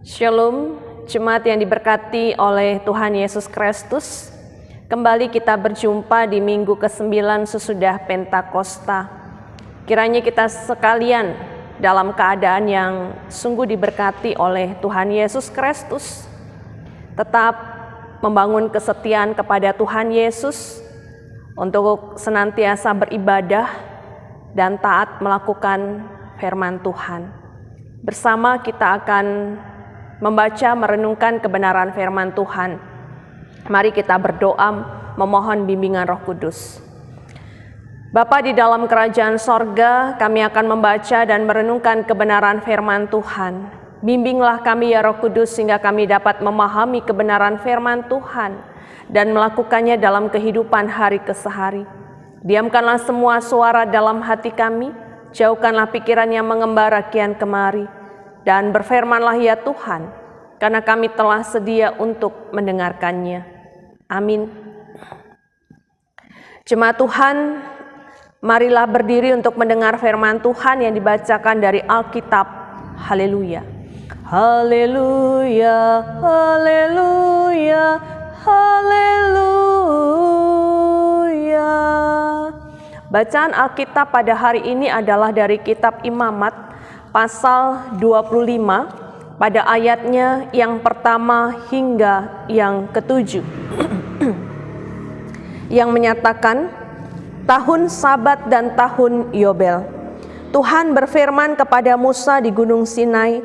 Shalom, jemaat yang diberkati oleh Tuhan Yesus Kristus. Kembali kita berjumpa di minggu ke-9 sesudah Pentakosta. Kiranya kita sekalian dalam keadaan yang sungguh diberkati oleh Tuhan Yesus Kristus, tetap membangun kesetiaan kepada Tuhan Yesus untuk senantiasa beribadah dan taat melakukan firman Tuhan. Bersama kita akan membaca merenungkan kebenaran firman Tuhan. Mari kita berdoa memohon bimbingan Roh Kudus. Bapa di dalam kerajaan sorga, kami akan membaca dan merenungkan kebenaran firman Tuhan. Bimbinglah kami ya Roh Kudus sehingga kami dapat memahami kebenaran firman Tuhan dan melakukannya dalam kehidupan hari ke hari. Diamkanlah semua suara dalam hati kami, jauhkanlah pikiran yang mengembara kian kemari. Dan berfirmanlah ya Tuhan, karena kami telah sedia untuk mendengarkannya. Amin. Jemaat Tuhan, marilah berdiri untuk mendengar firman Tuhan yang dibacakan dari Alkitab. Haleluya. Haleluya, haleluya, haleluya. Bacaan Alkitab pada hari ini adalah dari kitab Imamat, pasal 25 pada ayatnya yang pertama hingga yang ke-7 yang menyatakan tahun Sabat dan tahun Yobel. Tuhan berfirman kepada Musa di Gunung Sinai,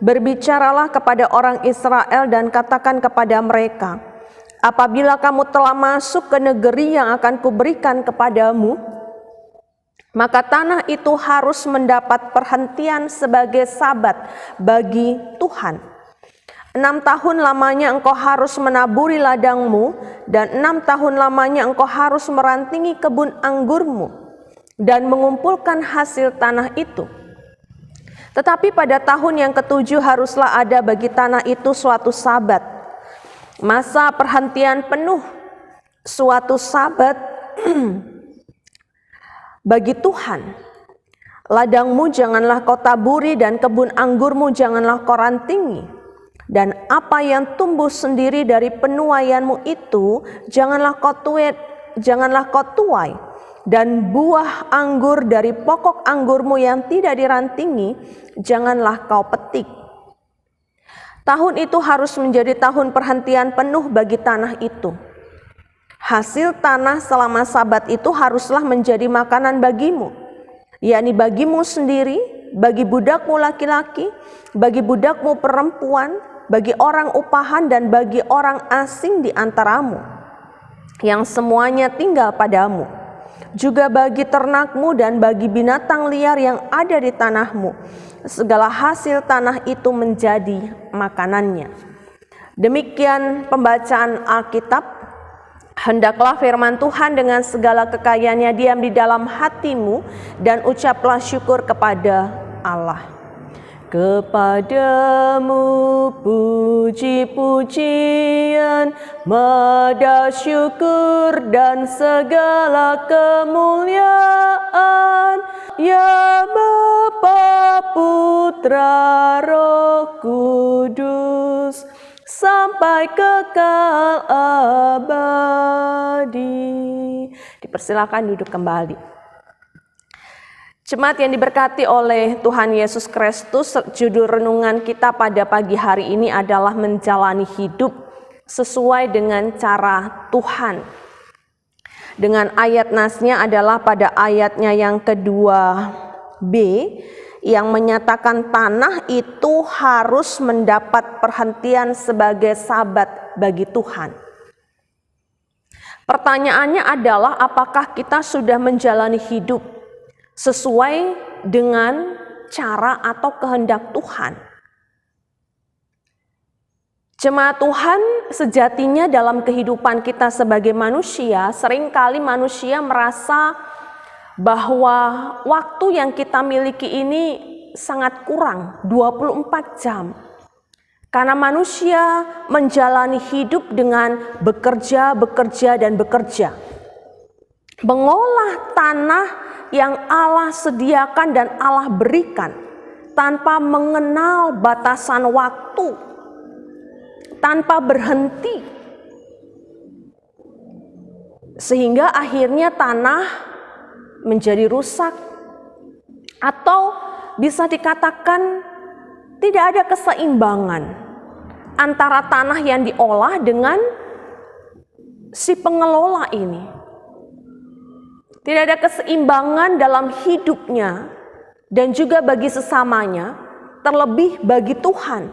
berbicaralah kepada orang Israel dan katakan kepada mereka, apabila kamu telah masuk ke negeri yang akan kuberikan kepadamu, maka tanah itu harus mendapat perhentian sebagai sabat bagi Tuhan. 6 tahun lamanya engkau harus menaburi ladangmu, dan 6 tahun lamanya engkau harus merantingi kebun anggurmu dan mengumpulkan hasil tanah itu. Tetapi pada tahun yang ke-7 haruslah ada bagi tanah itu suatu sabat, masa perhentian penuh, suatu sabat bagi Tuhan. Ladangmu janganlah kau taburi dan kebun anggurmu janganlah kau rantingi. Dan apa yang tumbuh sendiri dari penuaianmu itu janganlah kau tuai. Dan buah anggur dari pokok anggurmu yang tidak dirantingi janganlah kau petik. Tahun itu harus menjadi tahun perhentian penuh bagi tanah itu. Hasil tanah selama sabat itu haruslah menjadi makanan bagimu, yakni bagimu sendiri, bagi budakmu laki-laki, bagi budakmu perempuan, bagi orang upahan dan bagi orang asing di antaramu, yang semuanya tinggal padamu, juga bagi ternakmu dan bagi binatang liar yang ada di tanahmu. Segala hasil tanah itu menjadi makanannya. Demikian pembacaan Alkitab. Hendaklah firman Tuhan dengan segala kekayaannya diam di dalam hatimu dan ucaplah syukur kepada Allah. Kepadamu puji-pujian, madah syukur dan segala kemuliaan, ya Bapa, Putra, Roh Kudus, sampai kekal abadi. Dipersilakan duduk kembali. Jemaat yang diberkati oleh Tuhan Yesus Kristus, judul renungan kita pada pagi hari ini adalah menjalani hidup sesuai dengan cara Tuhan. Dengan ayat nasnya adalah pada ayatnya yang kedua B, yang menyatakan tanah itu harus mendapat perhentian sebagai sabat bagi Tuhan. Pertanyaannya adalah apakah kita sudah menjalani hidup sesuai dengan cara atau kehendak Tuhan? Jemaat Tuhan, sejatinya dalam kehidupan kita sebagai manusia, seringkali manusia merasa bahwa waktu yang kita miliki ini sangat kurang, 24 jam. Karena manusia menjalani hidup dengan bekerja, dan bekerja. Mengolah tanah yang Allah sediakan dan Allah berikan tanpa mengenal batasan waktu, tanpa berhenti, sehingga akhirnya tanah menjadi rusak, atau bisa dikatakan tidak ada keseimbangan antara tanah yang diolah dengan si pengelola ini. Tidak ada keseimbangan dalam hidupnya dan juga bagi sesamanya, terlebih bagi Tuhan,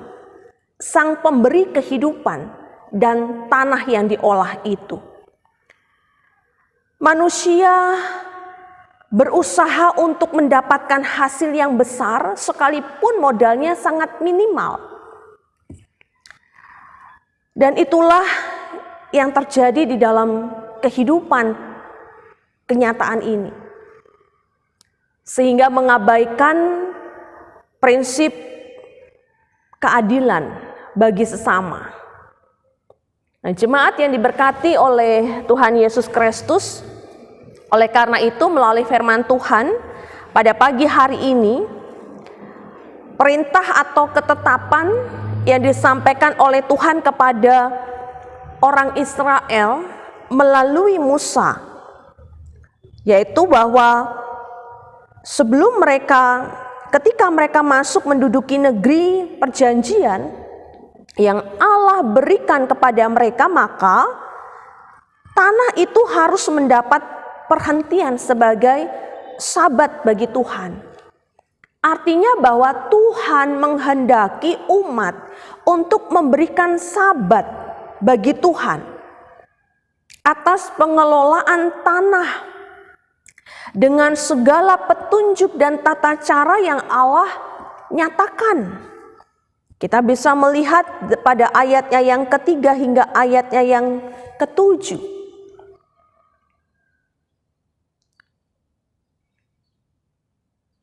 Sang Pemberi kehidupan dan tanah yang diolah itu. Manusia berusaha untuk mendapatkan hasil yang besar sekalipun modalnya sangat minimal. Dan itulah yang terjadi di dalam kehidupan kenyataan ini. Sehingga mengabaikan prinsip keadilan bagi sesama. Nah, jemaat yang diberkati oleh Tuhan Yesus Kristus, oleh karena itu melalui firman Tuhan pada pagi hari ini, perintah atau ketetapan yang disampaikan oleh Tuhan kepada orang Israel melalui Musa, yaitu bahwa sebelum ketika mereka masuk menduduki negeri perjanjian yang Allah berikan kepada mereka, maka tanah itu harus mendapat perhentian sebagai sabat bagi Tuhan. Artinya bahwa Tuhan menghendaki umat untuk memberikan sabat bagi Tuhan atas pengelolaan tanah dengan segala petunjuk dan tata cara yang Allah nyatakan. Kita bisa melihat pada ayatnya yang ketiga hingga ayatnya yang ketujuh.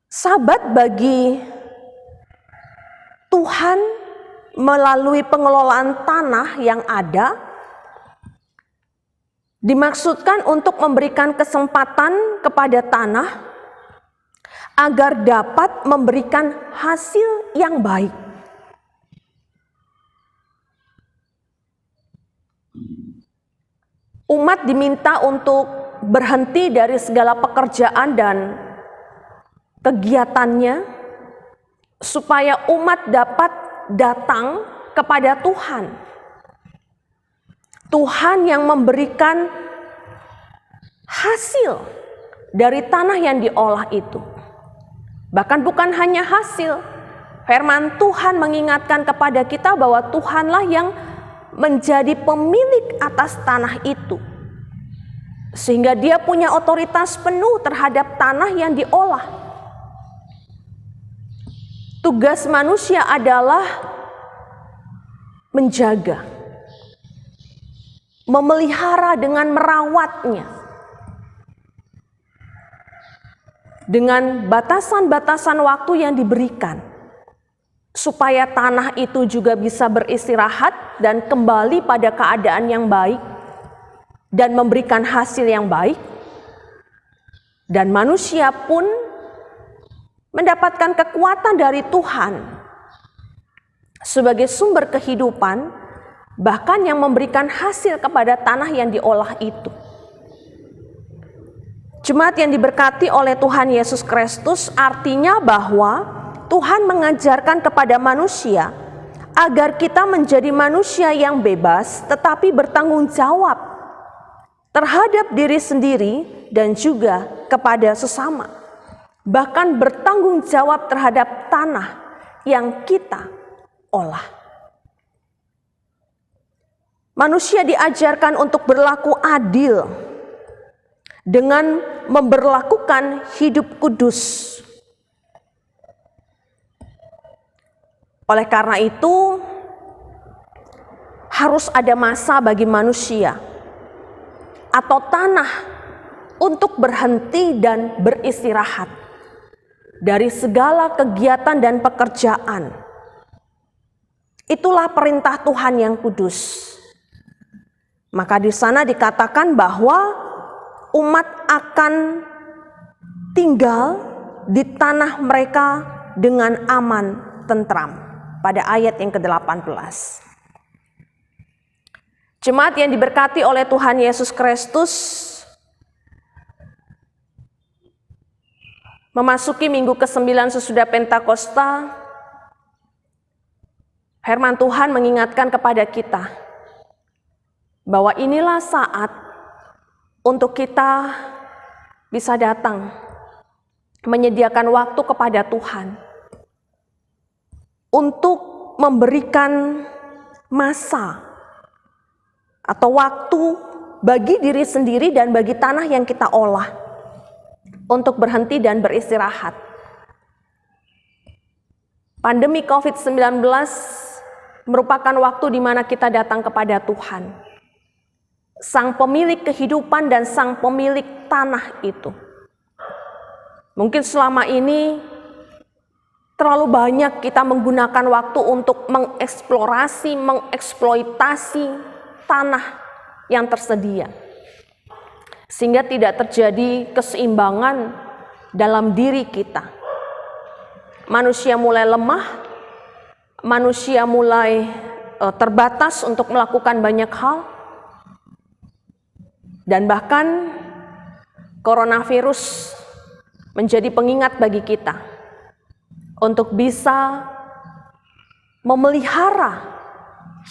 Sabat bagi Tuhan melalui pengelolaan tanah yang ada dimaksudkan untuk memberikan kesempatan kepada tanah agar dapat memberikan hasil yang baik. Umat diminta untuk berhenti dari segala pekerjaan dan kegiatannya supaya umat dapat datang kepada Tuhan. Tuhan yang memberikan hasil dari tanah yang diolah itu. Bahkan bukan hanya hasil, firman Tuhan mengingatkan kepada kita bahwa Tuhanlah yang menjadi pemilik atas tanah itu. Sehingga Dia punya otoritas penuh terhadap tanah yang diolah. Tugas manusia adalah menjaga, memelihara dengan merawatnya, dengan batasan-batasan waktu yang diberikan, supaya tanah itu juga bisa beristirahat dan kembali pada keadaan yang baik dan memberikan hasil yang baik, dan manusia pun mendapatkan kekuatan dari Tuhan sebagai sumber kehidupan, bahkan yang memberikan hasil kepada tanah yang diolah itu. Jemaat yang diberkati oleh Tuhan Yesus Kristus, artinya bahwa Tuhan mengajarkan kepada manusia agar kita menjadi manusia yang bebas tetapi bertanggung jawab terhadap diri sendiri dan juga kepada sesama. Bahkan bertanggung jawab terhadap tanah yang kita olah. Manusia diajarkan untuk berlaku adil dengan memberlakukan hidup kudus. Oleh karena itu, harus ada masa bagi manusia atau tanah untuk berhenti dan beristirahat dari segala kegiatan dan pekerjaan. Itulah perintah Tuhan yang kudus. Maka di sana dikatakan bahwa umat akan tinggal di tanah mereka dengan aman, tentram. Pada ayat yang ke-18. Jemaat yang diberkati oleh Tuhan Yesus Kristus, memasuki minggu ke-9 sesudah Pentakosta, firman Tuhan mengingatkan kepada kita bahwa inilah saat untuk kita bisa datang menyediakan waktu kepada Tuhan untuk memberikan masa atau waktu bagi diri sendiri dan bagi tanah yang kita olah untuk berhenti dan beristirahat. Pandemi COVID-19 merupakan waktu di mana kita datang kepada Tuhan, Sang pemilik kehidupan dan Sang pemilik tanah itu. Mungkin selama ini terlalu banyak kita menggunakan waktu untuk mengeksplorasi, mengeksploitasi tanah yang tersedia. Sehingga tidak terjadi keseimbangan dalam diri kita. Manusia mulai lemah, manusia mulai terbatas untuk melakukan banyak hal. Dan bahkan coronavirus menjadi pengingat bagi kita untuk bisa memelihara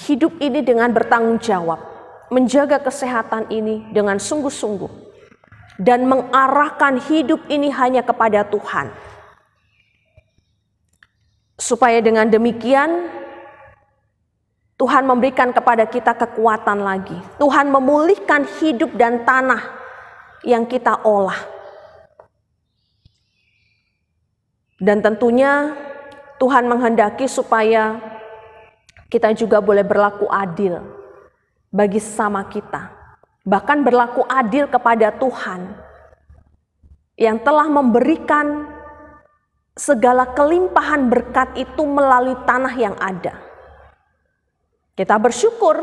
hidup ini dengan bertanggung jawab, menjaga kesehatan ini dengan sungguh-sungguh, dan mengarahkan hidup ini hanya kepada Tuhan. Supaya dengan demikian, Tuhan memberikan kepada kita kekuatan lagi. Tuhan memulihkan hidup dan tanah yang kita olah. Dan tentunya Tuhan menghendaki supaya kita juga boleh berlaku adil bagi sesama kita. Bahkan berlaku adil kepada Tuhan yang telah memberikan segala kelimpahan berkat itu melalui tanah yang ada. Kita bersyukur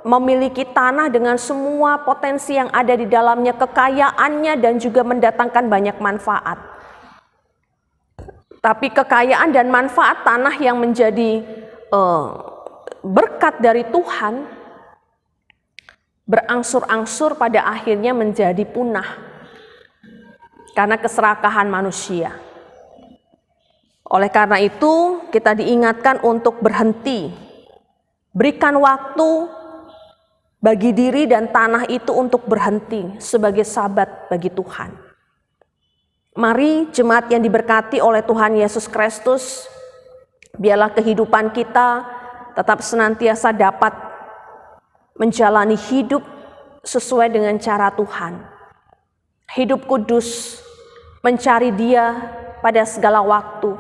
memiliki tanah dengan semua potensi yang ada di dalamnya, kekayaannya, dan juga mendatangkan banyak manfaat. Tapi kekayaan dan manfaat tanah yang menjadi berkat dari Tuhan berangsur-angsur pada akhirnya menjadi punah karena keserakahan manusia. Oleh karena itu kita diingatkan untuk berhenti, berikan waktu bagi diri dan tanah itu untuk berhenti sebagai sahabat bagi Tuhan. Mari jemaat yang diberkati oleh Tuhan Yesus Kristus, biarlah kehidupan kita tetap senantiasa dapat menjalani hidup sesuai dengan cara Tuhan. Hidup kudus, mencari Dia pada segala waktu,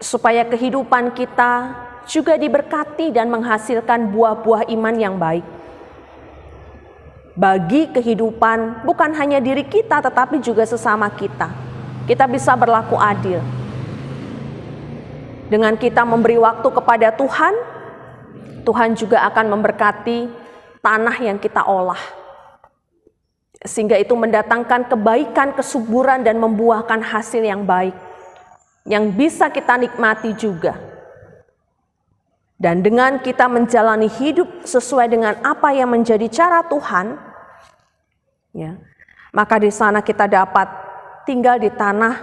supaya kehidupan kita juga diberkati dan menghasilkan buah-buah iman yang baik. Bagi kehidupan bukan hanya diri kita tetapi juga sesama kita. Kita bisa berlaku adil. Dengan kita memberi waktu kepada Tuhan, Tuhan juga akan memberkati tanah yang kita olah. Sehingga itu mendatangkan kebaikan, kesuburan dan membuahkan hasil yang baik yang bisa kita nikmati juga. Dan dengan kita menjalani hidup sesuai dengan apa yang menjadi cara Tuhan, ya, maka di sana kita dapat tinggal di tanah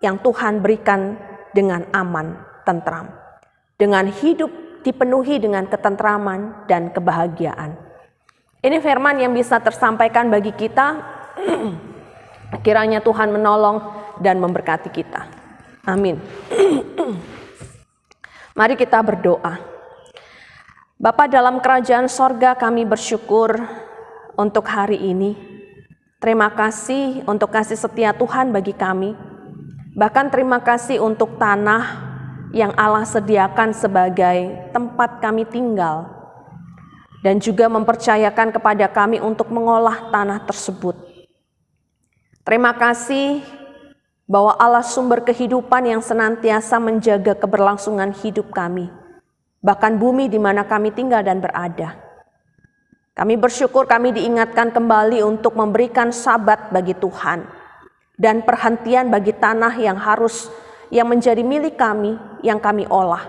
yang Tuhan berikan dengan aman, tentram, dengan hidup dipenuhi dengan ketentraman dan kebahagiaan. Ini firman yang bisa tersampaikan bagi kita. Kiranya Tuhan menolong dan memberkati kita. Amin. Mari kita berdoa. Bapa dalam kerajaan sorga, kami bersyukur untuk hari ini. Terima kasih untuk kasih setia Tuhan bagi kami. Bahkan terima kasih untuk tanah yang Allah sediakan sebagai tempat kami tinggal. Dan juga mempercayakan kepada kami untuk mengolah tanah tersebut. Terima kasih bahwa Allah sumber kehidupan yang senantiasa menjaga keberlangsungan hidup kami. Bahkan bumi di mana kami tinggal dan berada. Kami bersyukur kami diingatkan kembali untuk memberikan sabat bagi Tuhan dan perhentian bagi tanah yang harus yang menjadi milik kami, yang kami olah.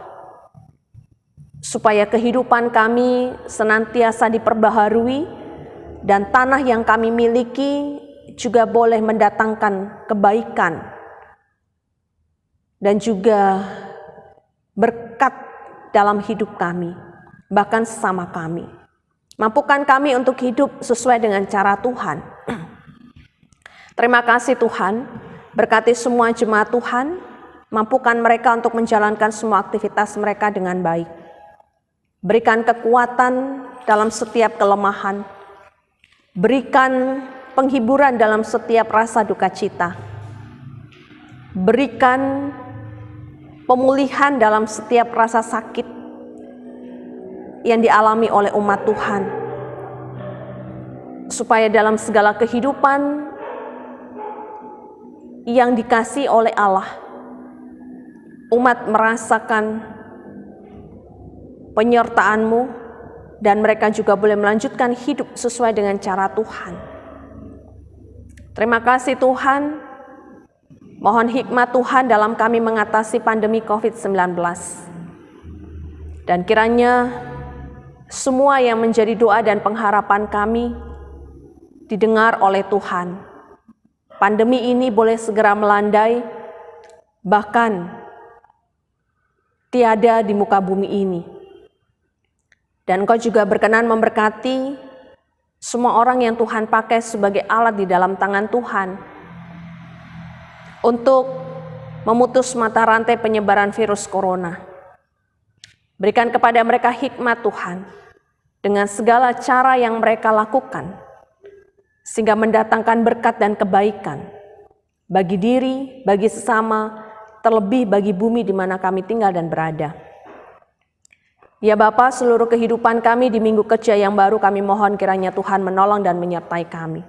Supaya kehidupan kami senantiasa diperbaharui dan tanah yang kami miliki juga boleh mendatangkan kebaikan dan juga berkat dalam hidup kami, bahkan sesama kami. Mampukan kami untuk hidup sesuai dengan cara Tuhan. Terima kasih Tuhan, berkati semua jemaat Tuhan, mampukan mereka untuk menjalankan semua aktivitas mereka dengan baik. Berikan kekuatan dalam setiap kelemahan, berikan penghiburan dalam setiap rasa duka cita, berikan pemulihan dalam setiap rasa sakit yang dialami oleh umat Tuhan, supaya dalam segala kehidupan yang dikasih oleh Allah, umat merasakan penyertaan-Mu dan mereka juga boleh melanjutkan hidup sesuai dengan cara Tuhan. Terima kasih Tuhan, mohon hikmat Tuhan dalam kami mengatasi pandemi COVID-19. Dan kiranya semua yang menjadi doa dan pengharapan kami didengar oleh Tuhan. Pandemi ini boleh segera melandai, bahkan tiada di muka bumi ini. Dan Engkau juga berkenan memberkati semua orang yang Tuhan pakai sebagai alat di dalam tangan Tuhan untuk memutus mata rantai penyebaran virus corona. Berikan kepada mereka hikmat Tuhan dengan segala cara yang mereka lakukan, sehingga mendatangkan berkat dan kebaikan bagi diri, bagi sesama, terlebih bagi bumi di mana kami tinggal dan berada. Ya Bapa, seluruh kehidupan kami di minggu kerja yang baru kami mohon kiranya Tuhan menolong dan menyertai kami.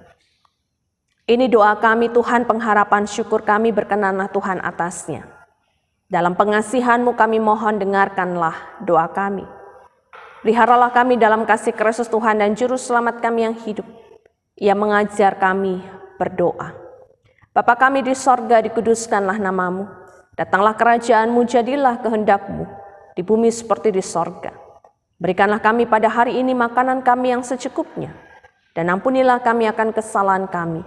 Ini doa kami Tuhan, pengharapan syukur kami, berkenanlah Tuhan atasnya. Dalam pengasihan-Mu kami mohon dengarkanlah doa kami. Peliharalah kami dalam kasih Kristus Tuhan dan Juru Selamat kami yang hidup. Ia mengajar kami berdoa. Bapa kami di sorga, dikuduskanlah nama-Mu. Datanglah kerajaan-Mu, jadilah kehendak-Mu di bumi seperti di sorga. Berikanlah kami pada hari ini makanan kami yang secukupnya, dan ampunilah kami akan kesalahan kami,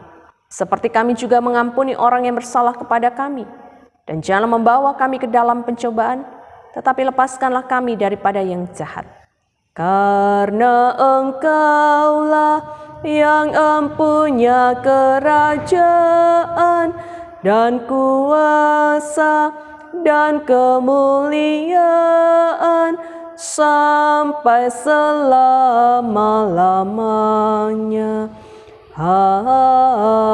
seperti kami juga mengampuni orang yang bersalah kepada kami. Dan janganlah membawa kami ke dalam pencobaan, tetapi lepaskanlah kami daripada yang jahat. Karena Engkaulah yang empunya kerajaan dan kuasa dan kemuliaan sampai selama-lamanya. Amin.